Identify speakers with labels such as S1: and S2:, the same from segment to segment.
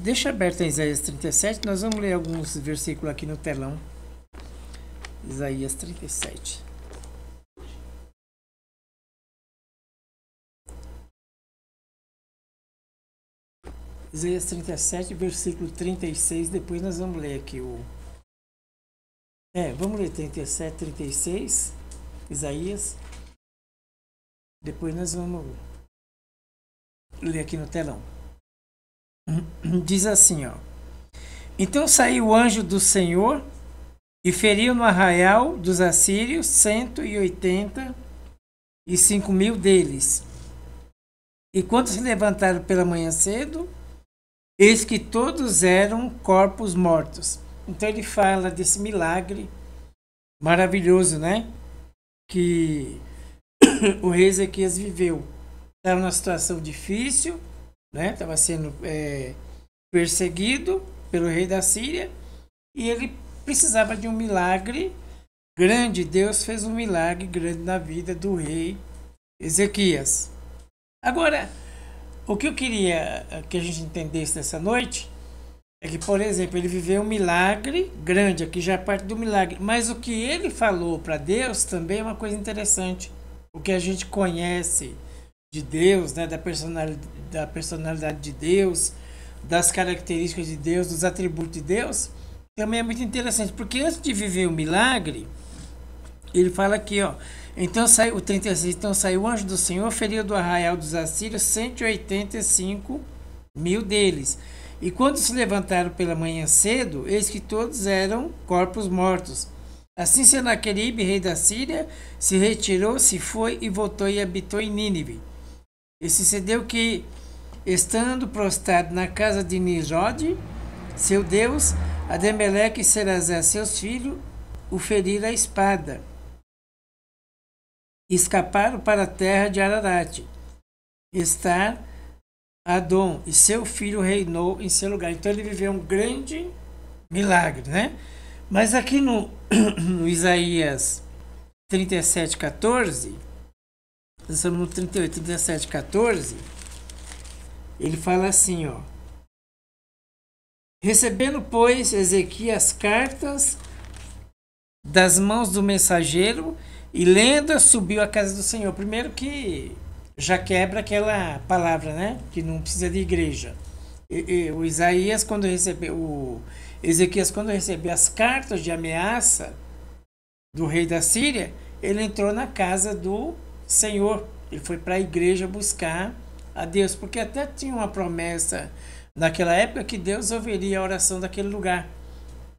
S1: Deixa aberto em Isaías 37, nós vamos ler alguns versículos aqui no telão. Isaías 37. Isaías 37, versículo 36, depois nós vamos ler aqui o... vamos ler 37, 36, Isaías. Depois nós vamos ler aqui no telão. Diz assim, ó. Então saiu o anjo do Senhor e feriu no arraial dos assírios 185.000 deles. E quando se levantaram pela manhã cedo, eis que todos eram corpos mortos. Então ele fala desse milagre maravilhoso, né? Que o rei Ezequias viveu. Estava numa situação difícil, né? Estava sendo perseguido pelo rei da Síria e ele precisava de um milagre grande. Deus fez um milagre grande na vida do rei Ezequias. Agora, o que eu queria que a gente entendesse nessa noite é que, por exemplo, ele viveu um milagre grande, aqui já é parte do milagre, mas o que ele falou para Deus também é uma coisa interessante. O que a gente conhece de Deus, né, da personalidade de Deus, das características de Deus, dos atributos de Deus, também é muito interessante, porque antes de viver o milagre, ele fala aqui, ó, então saiu o 36, então saiu o anjo do Senhor, feriu do arraial dos assírios 185.000 deles. E quando se levantaram pela manhã cedo, eis que todos eram corpos mortos. Assim Senaqueribe, rei da Síria, se retirou, se foi e voltou e habitou em Nínive. E sucedeu que, estando prostrado na casa de Nimrod, seu deus, Ademeleque e Serasé, seus filhos, o feriram a espada. Escaparam para a terra de Ararat. Estar Adom e seu filho reinou em seu lugar. Então ele viveu um grande milagre, né? Mas aqui no Isaías 37:14, nós estamos no 38, 37:14, ele fala assim, ó. Recebendo, pois, Ezequias cartas das mãos do mensageiro e lendo, subiu à casa do Senhor. Primeiro que já quebra aquela palavra, né? Que não precisa de igreja. O Isaías, quando recebeu, o Ezequias, quando recebeu as cartas de ameaça do rei da Síria, ele entrou na casa do Senhor. Ele foi para a igreja buscar a Deus, porque até tinha uma promessa naquela época que Deus ouviria a oração daquele lugar.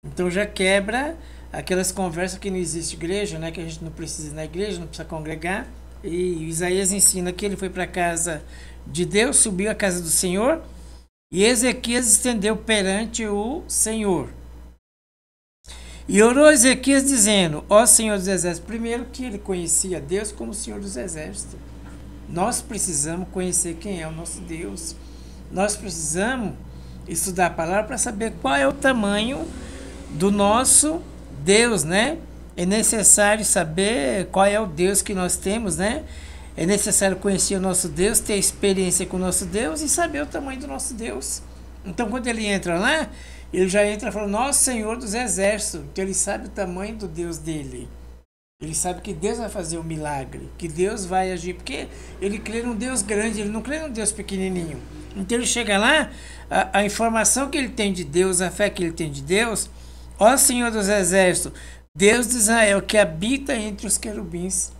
S1: Então já quebra aquelas conversas que não existe igreja, né? Que a gente não precisa ir na igreja, não precisa congregar. E Isaías ensina que ele foi para a casa de Deus, subiu à casa do Senhor, e Ezequias estendeu perante o Senhor. E orou Ezequias dizendo, ó Senhor dos Exércitos, primeiro que ele conhecia Deus como Senhor dos Exércitos. Nós precisamos conhecer quem é o nosso Deus. Nós precisamos estudar a palavra para saber qual é o tamanho do nosso Deus, né? É necessário saber qual é o Deus que nós temos, né? É necessário conhecer o nosso Deus, ter experiência com o nosso Deus e saber o tamanho do nosso Deus. Então, quando ele entra lá, ele já entra falando, nosso Senhor dos Exércitos. Então, ele sabe o tamanho do Deus dele. Ele sabe que Deus vai fazer um milagre, que Deus vai agir, porque ele crê num Deus grande, ele não crê num Deus pequenininho. Então, ele chega lá, a informação que ele tem de Deus, a fé que ele tem de Deus, ó Senhor dos Exércitos, Deus de Israel, que habita entre os querubins.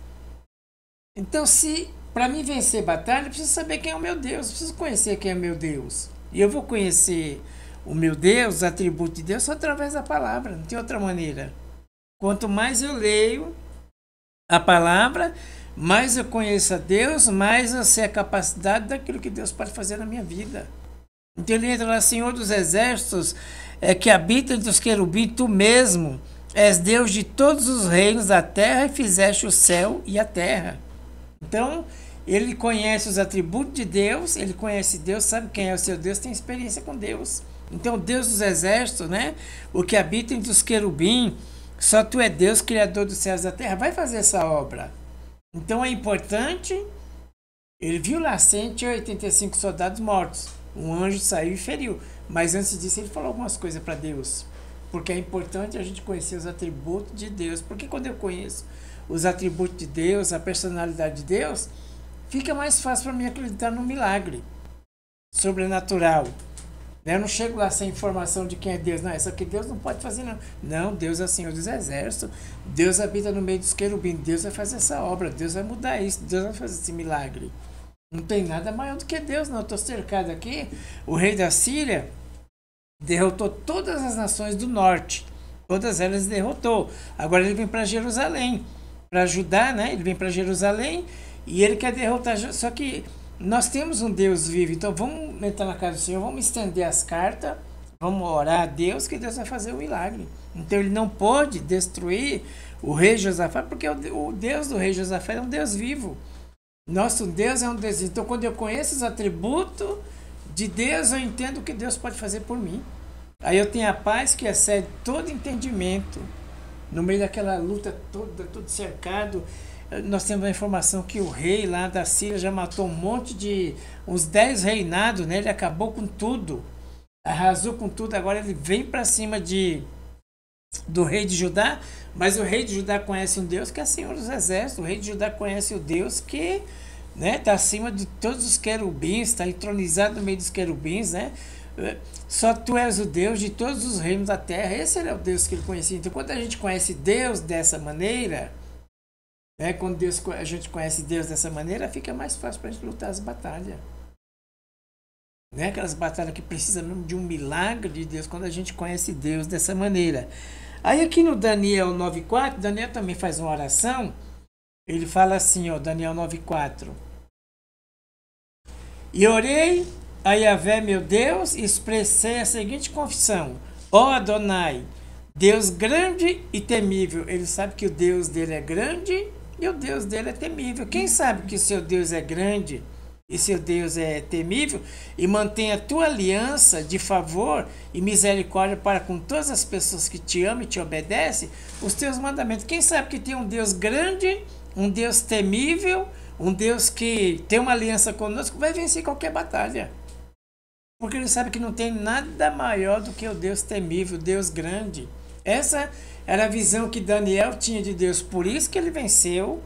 S1: Então, se para mim vencer batalha, eu preciso saber quem é o meu Deus, eu preciso conhecer quem é o meu Deus. E eu vou conhecer o meu Deus, os atributos de Deus, só através da palavra, não tem outra maneira. Quanto mais eu leio a palavra, mais eu conheço a Deus, mais eu sei a capacidade daquilo que Deus pode fazer na minha vida. Então ele entra lá, Senhor dos Exércitos, que habita entre os querubins, tu mesmo és Deus de todos os reinos da terra e fizeste o céu e a terra. Então, ele conhece os atributos de Deus, ele conhece Deus, sabe quem é o seu Deus, tem experiência com Deus. Então, Deus dos Exércitos, né? O que habita entre os querubins, só tu é Deus, Criador dos céus e da terra, vai fazer essa obra. Então, é importante, ele viu lá 185 soldados mortos. Um anjo saiu e feriu. Mas antes disso ele falou algumas coisas para Deus. Porque é importante a gente conhecer os atributos de Deus. Porque quando eu conheço os atributos de Deus, a personalidade de Deus, fica mais fácil para mim acreditar no milagre sobrenatural. Eu não chego lá sem informação de quem é Deus. Não, isso aqui Deus não pode fazer, não. Não, Deus é o Senhor dos Exércitos. Deus habita no meio dos querubins. Deus vai fazer essa obra. Deus vai mudar isso. Deus vai fazer esse milagre. Não tem nada maior do que Deus, não. Eu estou cercado aqui. O rei da Síria derrotou todas as nações do norte. Todas elas derrotou. Agora ele vem para Jerusalém. Para ajudar, né? Ele vem para Jerusalém e ele quer derrotar. Só que nós temos um Deus vivo. Então vamos entrar na casa do Senhor. Vamos estender as cartas. Vamos orar a Deus que Deus vai fazer o milagre. Então ele não pode destruir o rei Josafá. Porque o Deus do rei Josafá é um Deus vivo. Nosso Deus é um Deus. Então quando eu conheço os atributos de Deus, eu entendo o que Deus pode fazer por mim. Aí eu tenho a paz que excede todo entendimento. No meio daquela luta toda, tudo cercado, nós temos a informação que o rei lá da Síria já matou um monte de... uns 10 reinados, né? Ele acabou com tudo. Arrasou com tudo. Agora ele vem para cima do rei de Judá. Mas o rei de Judá conhece um Deus que é Senhor dos Exércitos. O rei de Judá conhece o Deus que... né, está acima de todos os querubins, está entronizado no meio dos querubins, né? Só tu és o Deus de todos os reinos da terra. Esse era o Deus que ele conhecia. Então, quando a gente conhece Deus dessa maneira, né, quando a gente conhece Deus dessa maneira, fica mais fácil para a gente lutar as batalhas. Né? Aquelas batalhas que precisam mesmo de um milagre de Deus, quando a gente conhece Deus dessa maneira. Aí aqui no Daniel 9,4, Daniel também faz uma oração. Ele fala assim, ó, Daniel 9,4. E orei a Yahvé, meu Deus, e expressei a seguinte confissão: ó Adonai, Deus grande e temível. Ele sabe que o Deus dele é grande e o Deus dele é temível. Quem sabe que o seu Deus é grande e seu Deus é temível e mantém a tua aliança de favor e misericórdia para com todas as pessoas que te amam e te obedecem, os teus mandamentos. Quem sabe que tem um Deus grande, um Deus temível, um Deus que tem uma aliança conosco, vai vencer qualquer batalha. Porque ele sabe que não tem nada maior do que o Deus temível, o Deus grande. Essa era a visão que Daniel tinha de Deus. Por isso que ele venceu,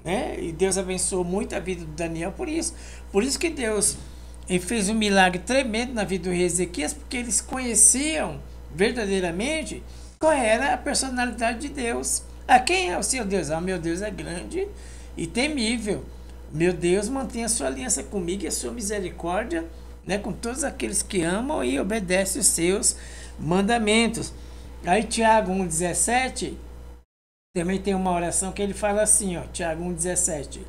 S1: né? E Deus abençoou muito a vida de Daniel por isso. Por isso que Deus fez um milagre tremendo na vida do rei Ezequias, porque eles conheciam verdadeiramente qual era a personalidade de Deus. Quem é o seu Deus? Meu Deus é grande e temível. Meu Deus mantém a sua aliança comigo e a sua misericórdia, né, com todos aqueles que amam e obedecem os seus mandamentos. Aí Tiago 1,17 também tem uma oração que ele fala assim, ó, Tiago 1,17.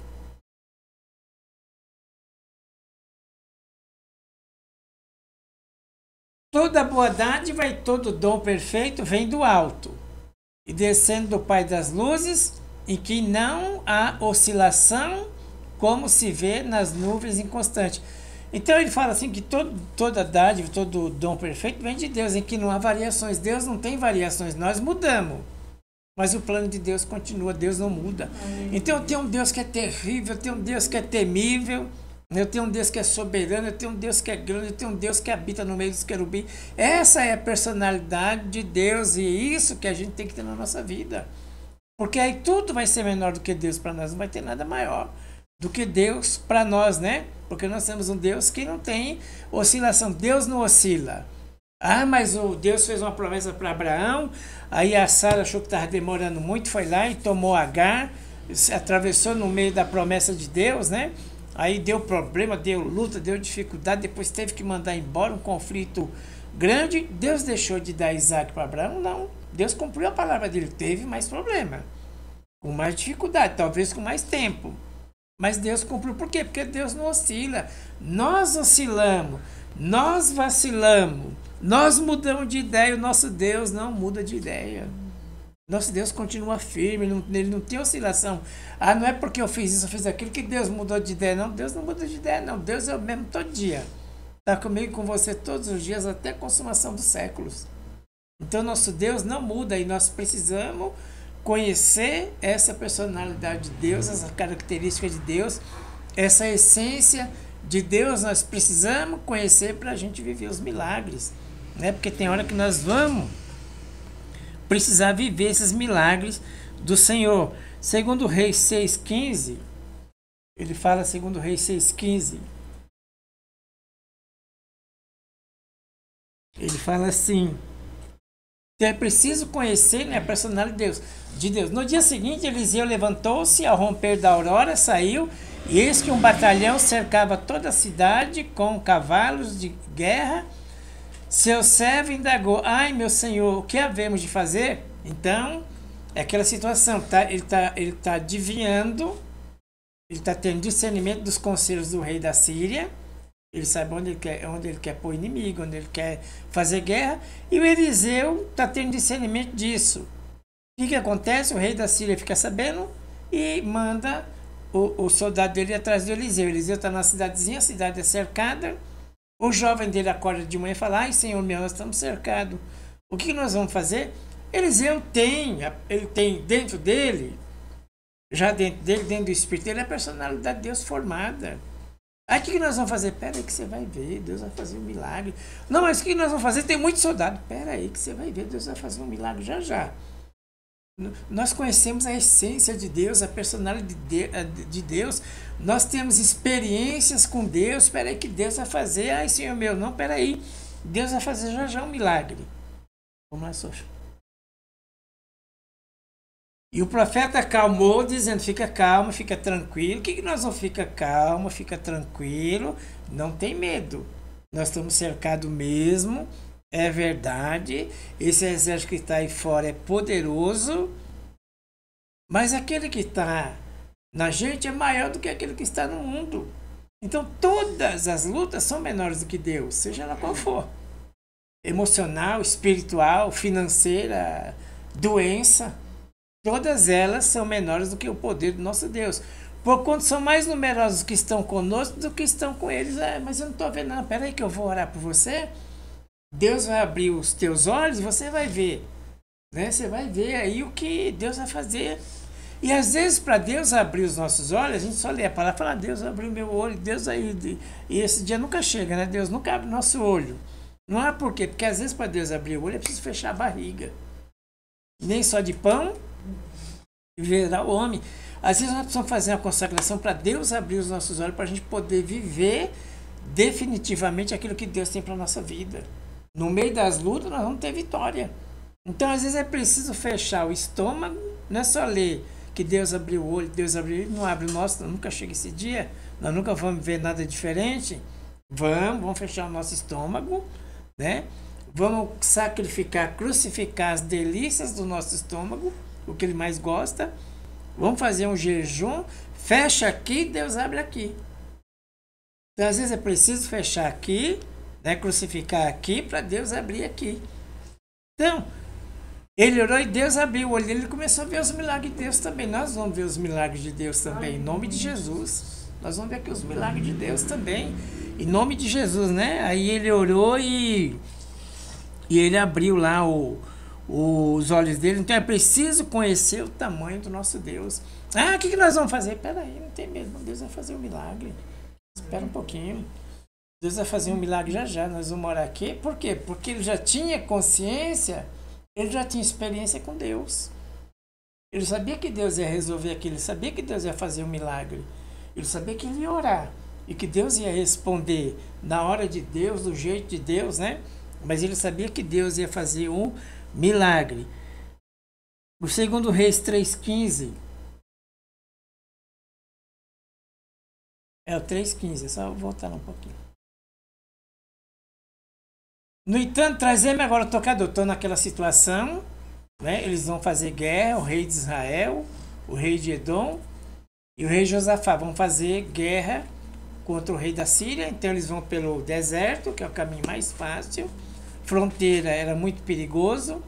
S1: Toda boa dádiva e todo dom perfeito vem do alto, e descendo do Pai das luzes, em que não há oscilação, como se vê nas nuvens inconstantes. Então ele fala assim que toda dádiva, todo dom perfeito vem de Deus, em que não há variações. Deus não tem variações, nós mudamos. Mas o plano de Deus continua, Deus não muda. Então eu tenho um Deus que é terrível, eu tenho um Deus que é temível, eu tenho um Deus que é soberano, eu tenho um Deus que é grande, eu tenho um Deus que habita no meio dos querubins. Essa é a personalidade de Deus e é isso que a gente tem que ter na nossa vida. Porque aí tudo vai ser menor do que Deus para nós, não vai ter nada maior do que Deus para nós, né? Porque nós temos um Deus que não tem oscilação. Deus não oscila. Mas o Deus fez uma promessa para Abraão, aí a Sara achou que estava demorando muito, foi lá e tomou Agar, atravessou no meio da promessa de Deus, né? Aí deu problema, deu luta, deu dificuldade, depois teve que mandar embora, um conflito grande. Deus deixou de dar Isaac para Abraão? Não. Deus cumpriu a palavra dele, teve mais problema, com mais dificuldade, talvez com mais tempo. Mas Deus cumpriu. Por quê? Porque Deus não oscila. Nós oscilamos, nós vacilamos, nós mudamos de ideia. O nosso Deus não muda de ideia. Nosso Deus continua firme, ele não tem oscilação. Não é porque eu fiz isso, eu fiz aquilo que Deus mudou de ideia. Não, Deus não muda de ideia, não. Deus é o mesmo todo dia. Está comigo e com você todos os dias, até a consumação dos séculos. Então, nosso Deus não muda e nós precisamos conhecer essa personalidade de Deus, essa característica de Deus, essa essência de Deus nós precisamos conhecer para a gente viver os milagres, né? Porque tem hora que nós vamos precisar viver esses milagres do Senhor. Segundo Reis 6,15, ele fala, segundo Reis 6,15, ele fala assim: então é preciso conhecer, né, a personalidade de Deus. No dia seguinte, Eliseu levantou-se, ao romper da aurora, saiu, e eis que um batalhão cercava toda a cidade com cavalos de guerra. Seu servo indagou: ai, meu senhor, o que havemos de fazer? Então, é aquela situação, ele tá adivinhando, ele está tendo discernimento dos conselhos do rei da Síria. Ele sabe onde ele quer pôr inimigo, onde ele quer fazer guerra. E o Eliseu está tendo discernimento disso. O que acontece? O rei da Síria fica sabendo e manda o soldado dele atrás do Eliseu. Eliseu está na cidadezinha, a cidade é cercada. O jovem dele acorda de manhã e fala: ai, senhor meu, nós estamos cercados. O que nós vamos fazer? Eliseu ele tem dentro dele, já dentro do espírito dele, a personalidade de Deus formada. Aí o que nós vamos fazer? Pera aí que você vai ver, Deus vai fazer um milagre. Não, mas o que nós vamos fazer? Tem muito soldado. Pera aí que você vai ver, Deus vai fazer um milagre já já. Nós conhecemos a essência de Deus, a personalidade de Deus. Nós temos experiências com Deus. Pera aí que Deus vai fazer. Ai, senhor meu, não, pera aí. Deus vai fazer já já um milagre. Vamos lá, Socha. E o profeta acalmou, dizendo: fica calmo, fica tranquilo. O que nós vamos ficar calmo, fica tranquilo, não tem medo. Nós estamos cercados mesmo, é verdade. Esse exército que está aí fora é poderoso, mas aquele que está na gente é maior do que aquele que está no mundo. Então todas as lutas são menores do que Deus, seja lá qual for. Emocional, espiritual, financeira, doença. Todas elas são menores do que o poder do nosso Deus. Porquanto são mais numerosos que estão conosco do que estão com eles. Mas eu não estou vendo nada. Peraí que eu vou orar por você. Deus vai abrir os teus olhos e você vai ver. Né? Você vai ver aí o que Deus vai fazer. E às vezes para Deus abrir os nossos olhos, a gente só lê a palavra e fala: Deus abriu meu olho. Deus aí. E esse dia nunca chega, né? Deus nunca abre o nosso olho. Não é por quê? Porque às vezes para Deus abrir o olho é preciso fechar a barriga. Nem só de pão viverá o homem. Às vezes nós precisamos fazer uma consagração para Deus abrir os nossos olhos, para a gente poder viver definitivamente aquilo que Deus tem para a nossa vida. No meio das lutas nós vamos ter vitória. Então às vezes é preciso fechar o estômago. Não é só ler que Deus abriu o olho, Deus abriu o olho, não abre o nosso, nunca chega esse dia, nós nunca vamos ver nada diferente. Vamos fechar o nosso estômago, né? Vamos sacrificar, crucificar as delícias do nosso estômago, o que ele mais gosta. Vamos fazer um jejum, fecha aqui, Deus abre aqui. Então às vezes é preciso fechar aqui, né, crucificar aqui, para Deus abrir aqui. Então, ele orou e Deus abriu o olho dele, ele começou a ver os milagres de Deus também. Nós vamos ver os milagres de Deus também, em nome de Jesus. Nós vamos ver aqui os milagres de Deus também, em nome de Jesus, né? Aí ele orou e ele abriu lá os olhos dele. Então é preciso conhecer o tamanho do nosso Deus. Ah, o que nós vamos fazer? Peraí, não tem medo, Deus vai fazer um milagre. Espera um pouquinho. Deus vai fazer um milagre já já. Nós vamos orar aqui. Por quê? Porque ele já tinha consciência, ele já tinha experiência com Deus. Ele sabia que Deus ia resolver aquilo, ele sabia que Deus ia fazer um milagre. Ele sabia que ele ia orar e que Deus ia responder na hora de Deus, do jeito de Deus, né? Mas ele sabia que Deus ia fazer um milagre. O segundo Reis 3,15. É o 3,15, é só voltar um pouquinho. No entanto, trazemos agora o tocador. Estou naquela situação, né? Eles vão fazer guerra, o rei de Israel, o rei de Edom e o rei Josafá vão fazer guerra contra o rei da Síria. Então eles vão pelo deserto, que é o caminho mais fácil. Fronteira era muito perigoso.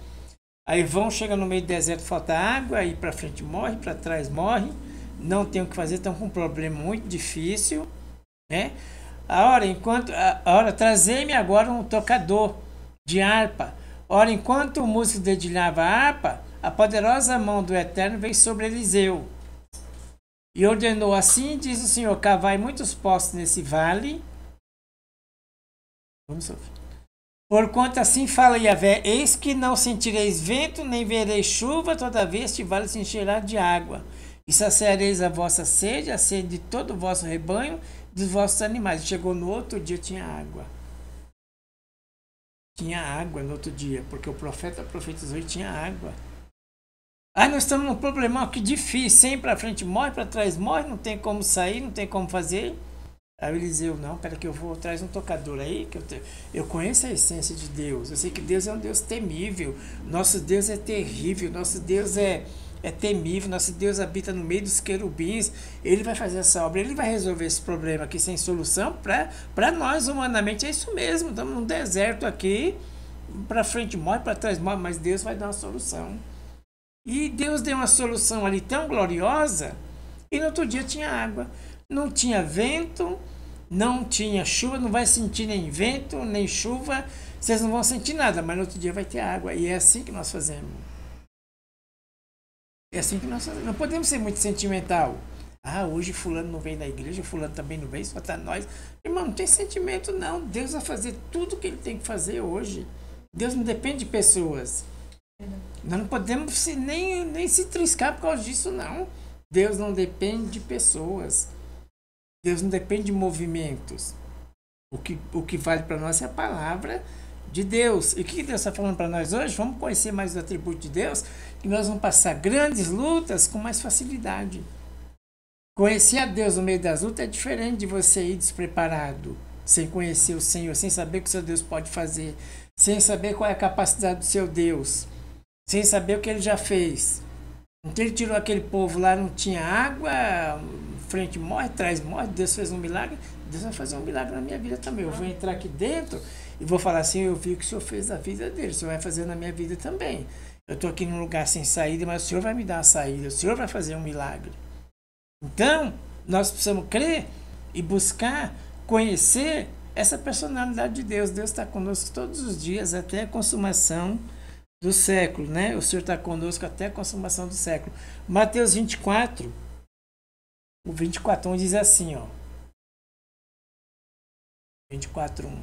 S1: Aí chega no meio do deserto, falta água, aí para frente morre, para trás morre, não tem o que fazer, estão com um problema muito difícil, né? Trazei-me agora um tocador de harpa. Ora, enquanto o músico dedilhava a harpa, a poderosa mão do Eterno veio sobre Eliseu. E ordenou assim, diz o Senhor, cavai muitos poços nesse vale. Vamos sofrer. Porquanto assim fala Yahvé, eis que não sentireis vento, nem vereis chuva, todavia este vale se encherá de água. E saciareis a vossa sede, a sede de todo o vosso rebanho, dos vossos animais. Chegou no outro dia, tinha água. Tinha água no outro dia, porque o profeta profetizou e tinha água. Ah, nós estamos num problema que difícil, sempre para frente morre, para trás morre, não tem como sair, não tem como fazer. Aí Eliseu, não, pera que eu vou atrás de um tocador aí, que eu conheço a essência de Deus, eu sei que Deus é um Deus temível, nosso Deus é terrível, nosso Deus é temível, nosso Deus habita no meio dos querubins, ele vai fazer essa obra, ele vai resolver esse problema aqui sem solução, para nós humanamente é isso mesmo, estamos num deserto aqui, para frente morre, para trás morre, mas Deus vai dar uma solução. E Deus deu uma solução ali tão gloriosa, e no outro dia tinha água. Não tinha vento, não tinha chuva, não vai sentir nem vento, nem chuva, vocês não vão sentir nada, mas no outro dia vai ter água. E é assim que nós fazemos. É assim que nós fazemos. Não podemos ser muito sentimental. Ah, hoje fulano não vem da igreja, fulano também não vem, só tá nós. Irmão, não tem sentimento não. Deus vai fazer tudo o que ele tem que fazer hoje. Deus não depende de pessoas. Nós não podemos nem se triscar por causa disso, não. Deus não depende de pessoas. Deus não depende de movimentos. O que vale para nós é a palavra de Deus. E o que Deus está falando para nós hoje? Vamos conhecer mais os atributos de Deus e nós vamos passar grandes lutas com mais facilidade. Conhecer a Deus no meio das lutas é diferente de você ir despreparado, sem conhecer o Senhor, sem saber o que o seu Deus pode fazer, sem saber qual é a capacidade do seu Deus, sem saber o que ele já fez. Então ele tirou aquele povo lá, não tinha água, frente morre, trás morre, Deus fez um milagre, Deus vai fazer um milagre na minha vida também. Eu vou entrar aqui dentro e vou falar assim, eu vi o que o Senhor fez na vida dele, o Senhor vai fazer na minha vida também. Eu estou aqui num lugar sem saída, mas o Senhor vai me dar uma saída, o Senhor vai fazer um milagre. Então, nós precisamos crer e buscar conhecer essa personalidade de Deus. Deus está conosco todos os dias, até a consumação do século, né? O Senhor está conosco até a consumação do século. Mateus 24, o 24:1 diz assim, ó. 24:1.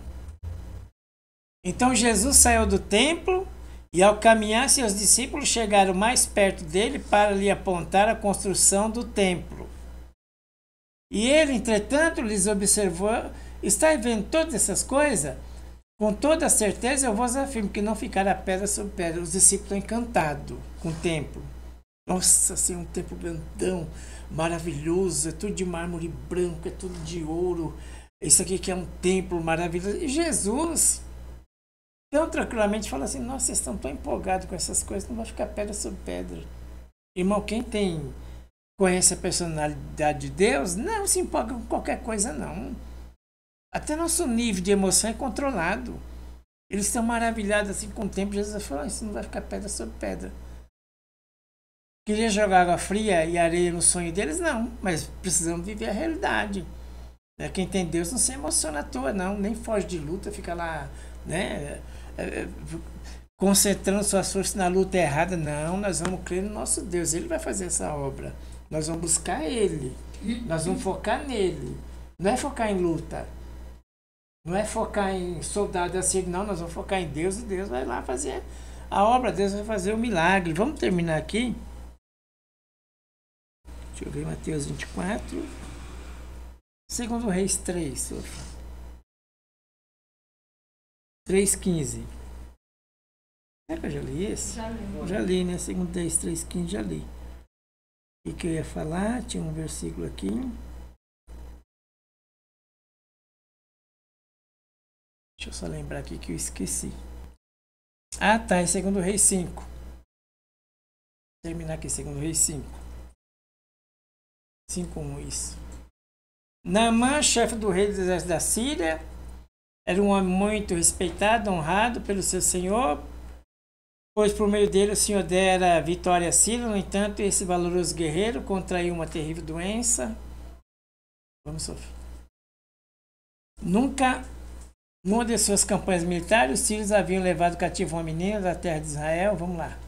S1: Então Jesus saiu do templo e ao caminhar seus discípulos chegaram mais perto dele para lhe apontar a construção do templo. E ele, entretanto, lhes observou, está vendo todas essas coisas? Com toda certeza eu vos afirmo que não ficará pedra sobre pedra. Os discípulos estão encantados com o templo. Nossa, assim, um templo grandão, maravilhoso, é tudo de mármore branco, é tudo de ouro. Isso aqui que é um templo maravilhoso. E Jesus, tão tranquilamente, fala assim, nossa, vocês estão tão empolgados com essas coisas, não vai ficar pedra sobre pedra. Irmão, quem conhece a personalidade de Deus, não se empolga com qualquer coisa, não. Até nosso nível de emoção é controlado. Eles estão maravilhados assim com o tempo. Jesus falou, isso não vai ficar pedra sobre pedra. Queria jogar água fria e areia no sonho deles? Não, mas precisamos viver a realidade. Quem tem Deus não se emociona à toa, não. Nem foge de luta, fica lá, né, concentrando suas forças na luta errada. Não, nós vamos crer no nosso Deus. Ele vai fazer essa obra. Nós vamos buscar Ele. Nós vamos focar nele. Não é focar em luta. Não é focar em soldado assim, não. Nós vamos focar em Deus e Deus vai lá fazer a obra. Deus vai fazer o milagre. Vamos terminar aqui. Deixa eu ver Mateus 24. Segundo Reis 3. 3:15. Será que eu já li esse? Já li, né? Segundo Reis 3:15, já li. O que eu ia falar? Tinha um versículo aqui. Deixa eu só lembrar aqui que eu esqueci. Ah, tá. É segundo Reis 5. Vou terminar aqui, segundo Reis 5. 5:1, isso. Naamã, chefe do rei do exército da Síria, era um homem muito respeitado, honrado pelo seu senhor, pois por meio dele o Senhor dera vitória a Síria. No entanto, esse valoroso guerreiro contraiu uma terrível doença. Vamos sofrer. Numa de suas campanhas militares, os sírios haviam levado cativo uma menina da terra de Israel. Vamos lá.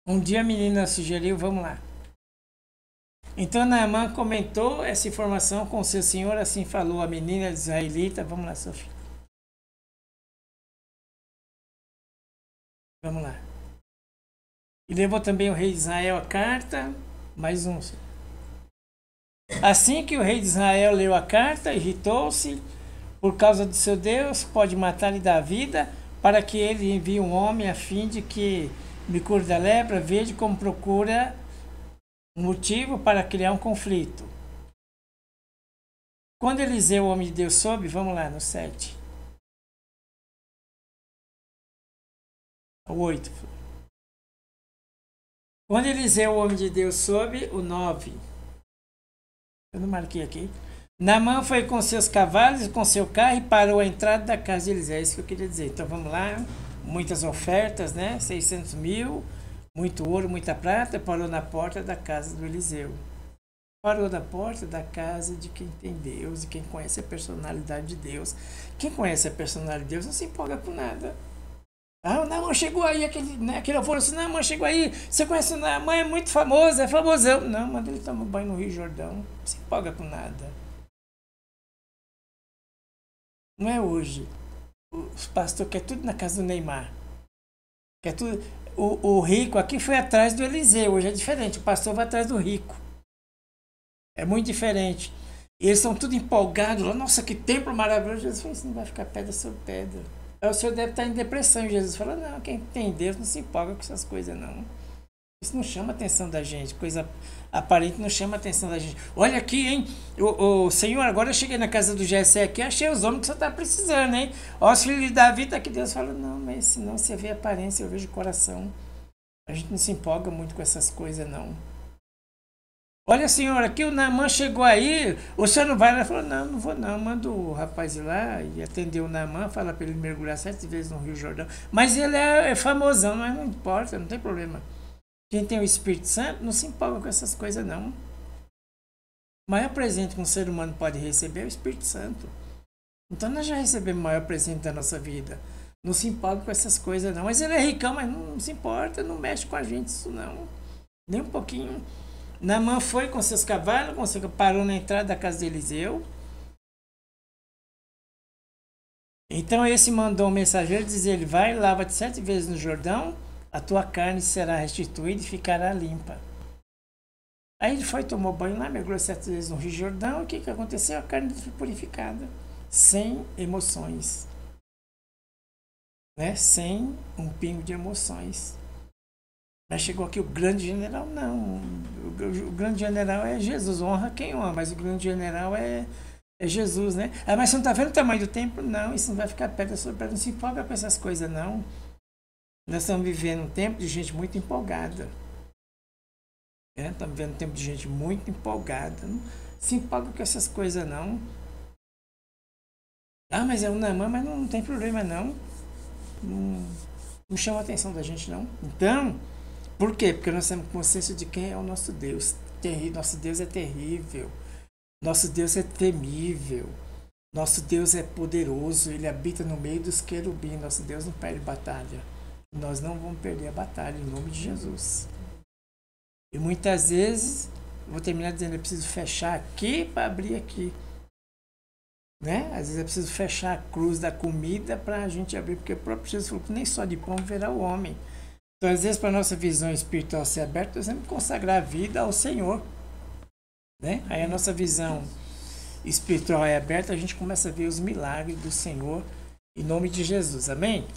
S1: Um dia a menina sugeriu, vamos lá. Então Naamã comentou essa informação com seu senhor, assim falou a menina israelita. Vamos lá, Sofia. Vamos lá. E levou também o rei de Israel a carta, mais um. Assim que o rei de Israel leu a carta, irritou-se por causa do seu Deus, pode matar e dar vida, para que ele envie um homem a fim de que me cure da lepra. Veja como procura um motivo para criar um conflito. Quando Eliseu, o homem de Deus, soube, vamos lá, no 7. O 8. Quando Eliseu, o homem de Deus, soube, o 9. Eu não marquei aqui. Naamã foi com seus cavalos e com seu carro e parou a entrada da casa de Eliseu. É isso que eu queria dizer. Então vamos lá. Muitas ofertas, né? 600 mil, muito ouro, muita prata. Parou na porta da casa do Eliseu. Parou na porta da casa de quem tem Deus e quem conhece a personalidade de Deus. Quem conhece a personalidade de Deus não se empolga com nada. Ah, o Naamã chegou aí, aquele alvoroço, Naamã chegou aí, você conhece o Naamã, é muito famoso, é famosão. Não, manda ele tomar banho no Rio Jordão, não se empolga com nada. Não é hoje. Os pastores querem tudo na casa do Neymar. Quer tudo. O rico aqui foi atrás do Eliseu, hoje é diferente, o pastor vai atrás do rico. É muito diferente. E eles estão tudo empolgados lá, nossa, que templo maravilhoso. Jesus falou assim, não vai ficar pedra sobre pedra. O senhor deve estar em depressão. E Jesus fala, não, quem tem Deus não se empolga com essas coisas, não. Isso não chama a atenção da gente. Coisa aparente não chama a atenção da gente. Olha aqui, hein? O Senhor, agora eu cheguei na casa do Jessé aqui, achei os homens que você está precisando, hein? Ó, os filhos de Davi, tá aqui. Deus fala, não, mas se não você vê a aparência, eu vejo o coração. A gente não se empolga muito com essas coisas, não. Olha, senhor, aqui o Naamã chegou aí, o senhor não vai? Ela falou, não, não vou não, manda o rapaz ir lá e atender o Naamã, fala para ele mergulhar 7 vezes no Rio Jordão. Mas ele é famosão, mas não importa, não tem problema. Quem tem o Espírito Santo não se empolga com essas coisas, não. O maior presente que um ser humano pode receber é o Espírito Santo. Então nós já recebemos o maior presente da nossa vida. Não se empolga com essas coisas, não. Mas ele é ricão, mas não se importa, não mexe com a gente isso, não. Nem um pouquinho. Naamã foi com seus cavalos, parou na entrada da casa de Eliseu. Então esse mandou um mensageiro dizer, ele vai, lava-te 7 vezes no Jordão, a tua carne será restituída e ficará limpa. Aí ele foi, tomou banho lá, mergulhou 7 vezes no Rio Jordão, e o que aconteceu? A carne foi purificada, sem emoções, né? Sem um pingo de emoções. Mas chegou aqui o grande general, não. O grande general é Jesus, honra quem honra, mas o grande general é Jesus, né? Ah, mas você não está vendo o tamanho do templo? Não, isso não vai ficar pedra sobre pedra, não se empolga com essas coisas, não. Nós estamos vivendo um tempo de gente muito empolgada. Estamos vivendo um tempo de gente muito empolgada. Não se empolga com essas coisas, não. Ah, mas é um Naamã, mas não tem problema, não. Não chama a atenção da gente, não. Então... Por quê? Porque nós temos consciência de quem é o nosso Deus. Nosso Deus é terrível. Nosso Deus é temível. Nosso Deus é poderoso. Ele habita no meio dos querubins. Nosso Deus não perde batalha. Nós não vamos perder a batalha em nome de Jesus. E muitas vezes, vou terminar dizendo, eu preciso fechar aqui para abrir aqui. Né? Às vezes é preciso fechar a cruz da comida para a gente abrir. Porque o próprio Jesus falou que nem só de pão verá o homem. Então, às vezes, para a nossa visão espiritual ser aberta, nós temos que consagrar a vida ao Senhor. Né? Aí a nossa visão espiritual é aberta, a gente começa a ver os milagres do Senhor, em nome de Jesus. Amém?